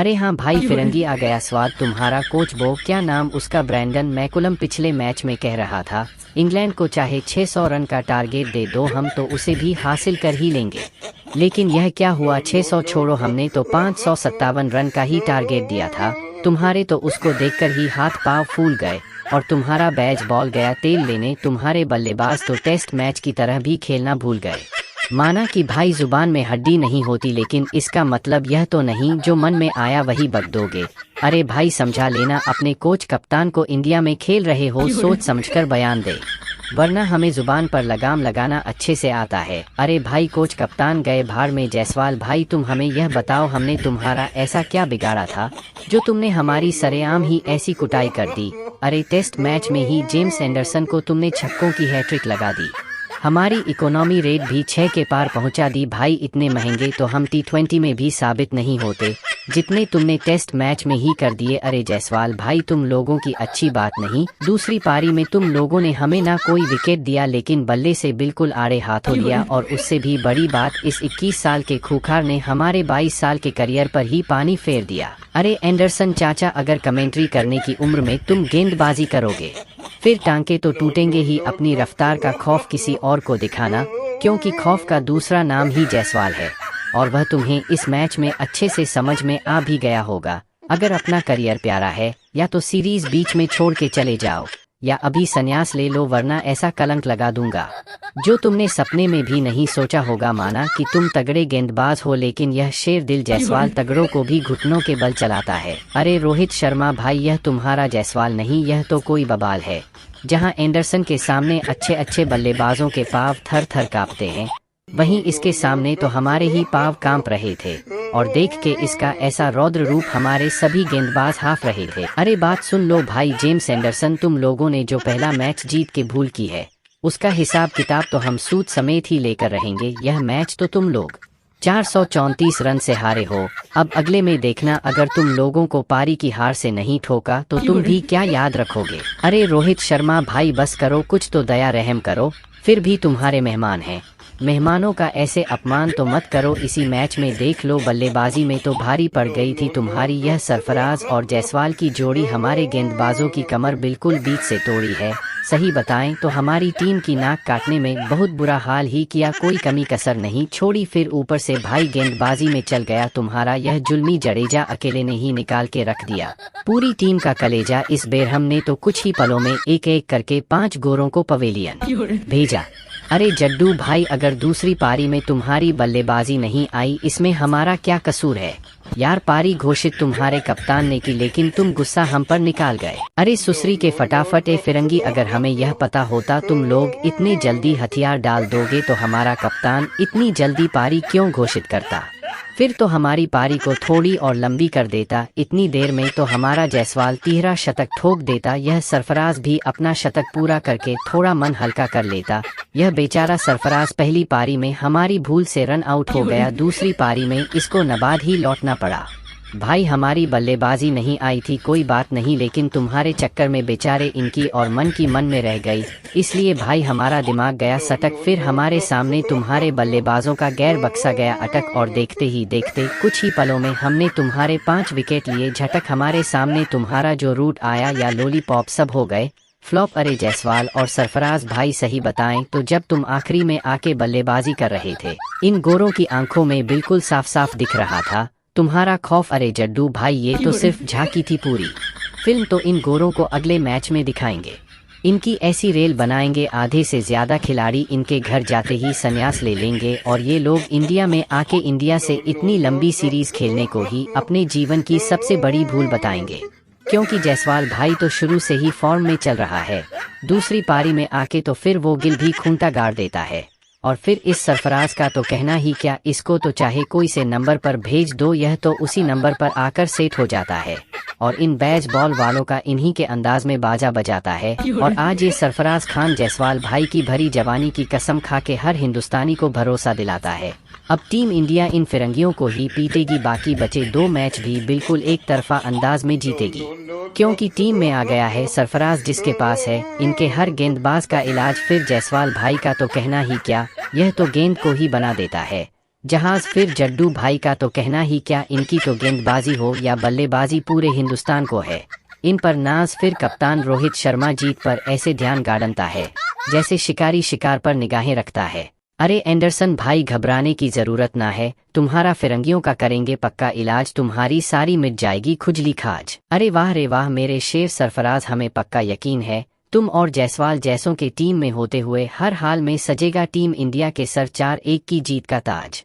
अरे हाँ भाई, फिरंगी आ गया स्वाद। तुम्हारा कोच वो क्या नाम उसका, ब्रैंडन मैकुलम पिछले मैच में कह रहा था इंग्लैंड को चाहे 600 रन का टारगेट दे दो हम तो उसे भी हासिल कर ही लेंगे। लेकिन यह क्या हुआ, 600 छोड़ो, हमने तो 557 रन का ही टारगेट दिया था। तुम्हारे तो उसको देखकर ही हाथ पांव फूल गए और तुम्हारा बैज बॉल गया तेल लेने। तुम्हारे बल्लेबाज तो टेस्ट मैच की तरह भी खेलना भूल गए। माना कि भाई जुबान में हड्डी नहीं होती, लेकिन इसका मतलब यह तो नहीं जो मन में आया वही बक दोगे। अरे भाई समझा लेना, अपने कोच कप्तान को इंडिया में खेल रहे हो सोच समझकर बयान दे, वरना हमें जुबान पर लगाम लगाना अच्छे से आता है। अरे भाई कोच कप्तान गए भाड़ में। जायसवाल भाई तुम हमें यह बताओ, हमने तुम्हारा ऐसा क्या बिगाड़ा था जो तुमने हमारी सरेआम ही ऐसी कुटाई कर दी। अरे टेस्ट मैच में ही जेम्स एंडरसन को तुमने छक्कों की हैट्रिक लगा दी, हमारी इकोनॉमी रेट भी 6 के पार पहुंचा दी। भाई इतने महंगे तो हम T20 में भी साबित नहीं होते जितने तुमने टेस्ट मैच में ही कर दिए। अरे जायसवाल भाई तुम लोगों की अच्छी बात नहीं, दूसरी पारी में तुम लोगों ने हमें ना कोई विकेट दिया लेकिन बल्ले से बिल्कुल आड़े हाथों लिया, और उससे भी बड़ी बात इस 21 साल के खूंखार ने हमारे 22 साल के करियर पर ही पानी फेर दिया। अरे एंडरसन चाचा, अगर कमेंट्री करने की उम्र में तुम गेंदबाजी करोगे फिर टांके तो टूटेंगे ही। अपनी रफ्तार का खौफ किसी और को दिखाना, क्योंकि खौफ का दूसरा नाम ही जायसवाल है और वह तुम्हें इस मैच में अच्छे से समझ में आ भी गया होगा। अगर अपना करियर प्यारा है या तो सीरीज बीच में छोड़ के चले जाओ या अभी संन्यास ले लो, वरना ऐसा कलंक लगा दूंगा जो तुमने सपने में भी नहीं सोचा होगा। माना कि तुम तगड़े गेंदबाज हो, लेकिन यह शेर दिल जायसवाल तगड़ों को भी घुटनों के बल चलाता है। अरे रोहित शर्मा भाई, यह तुम्हारा जायसवाल नहीं, यह तो कोई बबाल है। जहां एंडरसन के सामने अच्छे अच्छे बल्लेबाजों के पांव थर थर कांपते हैं, वहीं इसके सामने तो हमारे ही पांव कांप रहे थे, और देख के इसका ऐसा रौद्र रूप हमारे सभी गेंदबाज हाफ रहे थे। अरे बात सुन लो भाई जेम्स एंडरसन, तुम लोगों ने जो पहला मैच जीत के भूल की है उसका हिसाब किताब तो हम सूद समेत ही लेकर रहेंगे। यह मैच तो तुम लोग 434 रन से हारे हो, अब अगले में देखना अगर तुम लोगों को पारी की हार से नहीं ठोका तो तुम भी क्या याद रखोगे। अरे रोहित शर्मा भाई बस करो, कुछ तो दया रहम करो, फिर भी तुम्हारे मेहमान हैं, मेहमानों का ऐसे अपमान तो मत करो। इसी मैच में देख लो, बल्लेबाजी में तो भारी पड़ गई थी तुम्हारी यह सरफराज और जायसवाल की जोड़ी, हमारे गेंदबाजों की कमर बिल्कुल बीच से तोड़ी है। सही बताएं तो हमारी टीम की नाक काटने में बहुत बुरा हाल ही किया, कोई कमी कसर नहीं छोड़ी। फिर ऊपर से भाई गेंदबाजी में चल गया तुम्हारा यह जुल्मी जडेजा, अकेले ने ही निकाल के रख दिया पूरी टीम का कलेजा। इस बेरहम ने तो कुछ ही पलों में एक एक करके 5 गोरों को पवेलियन भेजा। अरे जड्डू भाई, अगर दूसरी पारी में तुम्हारी बल्लेबाजी नहीं आई इसमें हमारा क्या कसूर है यार। पारी घोषित तुम्हारे कप्तान ने की, लेकिन तुम गुस्सा हम पर निकाल गए। अरे सुसरी के फटाफट ए फिरंगी, अगर हमें यह पता होता तुम लोग इतनी जल्दी हथियार डाल दोगे तो हमारा कप्तान इतनी जल्दी पारी क्यों घोषित करता, फिर तो हमारी पारी को थोड़ी और लंबी कर देता। इतनी देर में तो हमारा जायसवाल 13 शतक ठोक देता, यह सरफराज भी अपना शतक पूरा करके थोड़ा मन हल्का कर लेता। यह बेचारा सरफराज पहली पारी में हमारी भूल से रन आउट हो गया, दूसरी पारी में इसको नबाद ही लौटना पड़ा। भाई हमारी बल्लेबाजी नहीं आई थी कोई बात नहीं, लेकिन तुम्हारे चक्कर में बेचारे इनकी और मन की मन में रह गई, इसलिए भाई हमारा दिमाग गया सटक। फिर हमारे सामने तुम्हारे बल्लेबाजों का गैर बक्सा गया अटक, और देखते ही देखते कुछ ही पलों में हमने तुम्हारे 5 विकेट लिए झटक। हमारे सामने तुम्हारा जो रूट आया या लॉलीपॉप सब हो गए फ्लॉप। अरे जायसवाल और सरफराज भाई सही बताएं तो जब तुम आखिरी में आके बल्लेबाजी कर रहे थे, इन गोरों की आंखों में बिल्कुल साफ साफ दिख रहा था तुम्हारा खौफ। अरे जड्डू भाई, ये तो सिर्फ झांकी थी, पूरी फिल्म तो इन गोरों को अगले मैच में दिखाएंगे। इनकी ऐसी रेल बनाएंगे, आधे से ज्यादा खिलाड़ी इनके घर जाते ही संन्यास ले लेंगे, और ये लोग इंडिया में आके इंडिया से इतनी लंबी सीरीज खेलने को ही अपने जीवन की सबसे बड़ी भूल बताएंगे। क्योंकि जायसवाल भाई तो शुरू से ही फॉर्म में चल रहा है, दूसरी पारी में आके तो फिर वो गिल भी खूंटा गाड़ देता है। और फिर इस सरफराज का तो कहना ही क्या, इसको तो चाहे कोई से नंबर पर भेज दो, यह तो उसी नंबर पर आकर सेट हो जाता है, और इन बैज बॉल वालों का इन्हीं के अंदाज में बाजा बजाता है। और आज ये सरफराज खान जायसवाल भाई की भरी जवानी की कसम खा के हर हिंदुस्तानी को भरोसा दिलाता है अब टीम इंडिया इन फिरंगियों को ही पीटेगी, बाकी बचे 2 मैच भी बिल्कुल एक तरफा अंदाज में जीतेगी, क्योंकि टीम में आ गया है सरफराज जिसके पास है इनके हर गेंदबाज का इलाज। फिर जायसवाल भाई का तो कहना ही क्या, यह तो गेंद को ही बना देता है। जहाज फिर जड्डू भाई का तो कहना ही क्या, इनकी तो गेंदबाजी हो या बल्लेबाजी पूरे हिंदुस्तान को है इन पर नाज। फिर कप्तान रोहित शर्मा जीत पर ऐसे ध्यान गाड़ता है जैसे शिकारी शिकार पर निगाहें रखता है। अरे एंडरसन भाई घबराने की जरूरत ना है, तुम्हारा फिरंगियों का करेंगे पक्का इलाज, तुम्हारी सारी मिट जाएगी खुजली खाज। अरे वाह रे वाह मेरे शेर सरफराज, हमें पक्का यकीन है तुम और जायसवाल जैसों के टीम में होते हुए हर हाल में सजेगा टीम इंडिया के सर 4-1 की जीत का ताज।